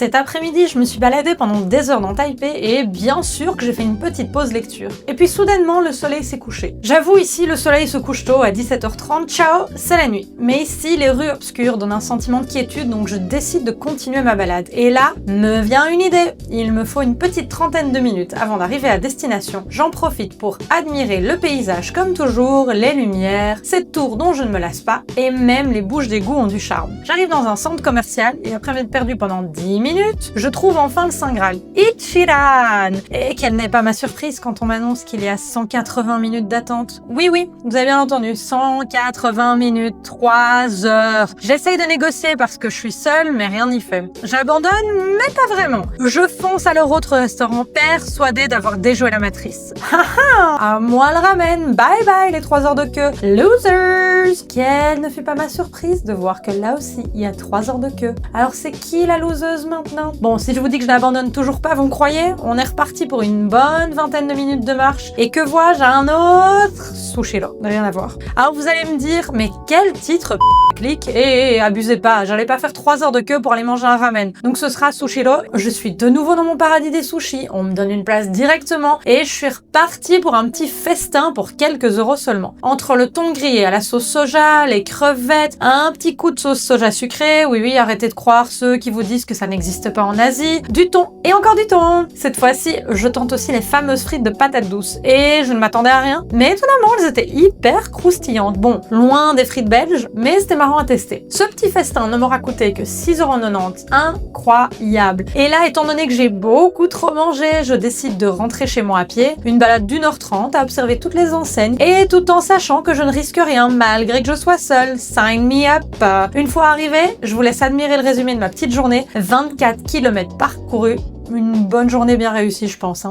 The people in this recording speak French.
Cet après-midi, je me suis baladée pendant des heures dans Taipei et bien sûr que j'ai fait une petite pause lecture. Et puis soudainement, le soleil s'est couché. J'avoue, ici, le soleil se couche tôt à 17h30, ciao, c'est la nuit. Mais ici, les rues obscures donnent un sentiment de quiétude, donc je décide de continuer ma balade. Et là, me vient une idée. Il me faut une petite trentaine de minutes avant d'arriver à destination. J'en profite pour admirer le paysage comme toujours, les lumières, cette tour dont je ne me lasse pas, et même les bouches d'égout ont du charme. J'arrive dans un centre commercial et après m'être perdu pendant 10 minutes, je trouve enfin le Saint Graal, Ichiran. Et quelle n'est pas ma surprise quand on m'annonce qu'il y a 180 minutes d'attente. Oui, vous avez bien entendu, 180 minutes, 3 heures. J'essaye de négocier parce que je suis seule, mais rien n'y fait. J'abandonne, mais pas vraiment. Je fonce à leur autre restaurant, persuadée d'avoir déjoué la matrice. Haha, à moi le ramen, bye bye les 3 heures de queue. Losers! Quelle ne fut pas ma surprise de voir que là aussi, il y a 3 heures de queue. Alors c'est qui la loseuse maintenant? Bon, si je vous dis que je n'abandonne toujours pas, vous me croyez? On est reparti pour une bonne vingtaine de minutes de marche. Et que vois-je? Un autre Sushiro, rien à voir. Alors vous allez me dire, mais quel titre clique? Abusez pas, j'allais pas faire 3 heures de queue pour aller manger un ramen. Donc ce sera Sushiro. Je suis de nouveau dans mon paradis des sushis. On me donne une place directement et je suis reparti pour un petit festin pour quelques euros seulement. Entre le thon grillé à la sauce soja, les crevettes, un petit coup de sauce soja sucrée, oui, arrêtez de croire ceux qui vous disent que ça n'existe pas en Asie, du thon et encore du thon. Cette fois-ci, je tente aussi les fameuses frites de patates douces et je ne m'attendais à rien, mais étonnamment, elles étaient hyper croustillantes. Bon, loin des frites belges, mais c'était marrant à tester. Ce petit festin ne m'aura coûté que 6,90 €, incroyable. Et là, étant donné que j'ai beaucoup trop mangé, je décide de rentrer chez moi à pied, une balade d'1h30 à observer toutes les enseignes, et tout en sachant que je ne risque rien malgré que je sois seule. Sign me up! Une fois arrivée, je vous laisse admirer le résumé de ma petite journée, 24 km parcourus, une bonne journée bien réussie je pense.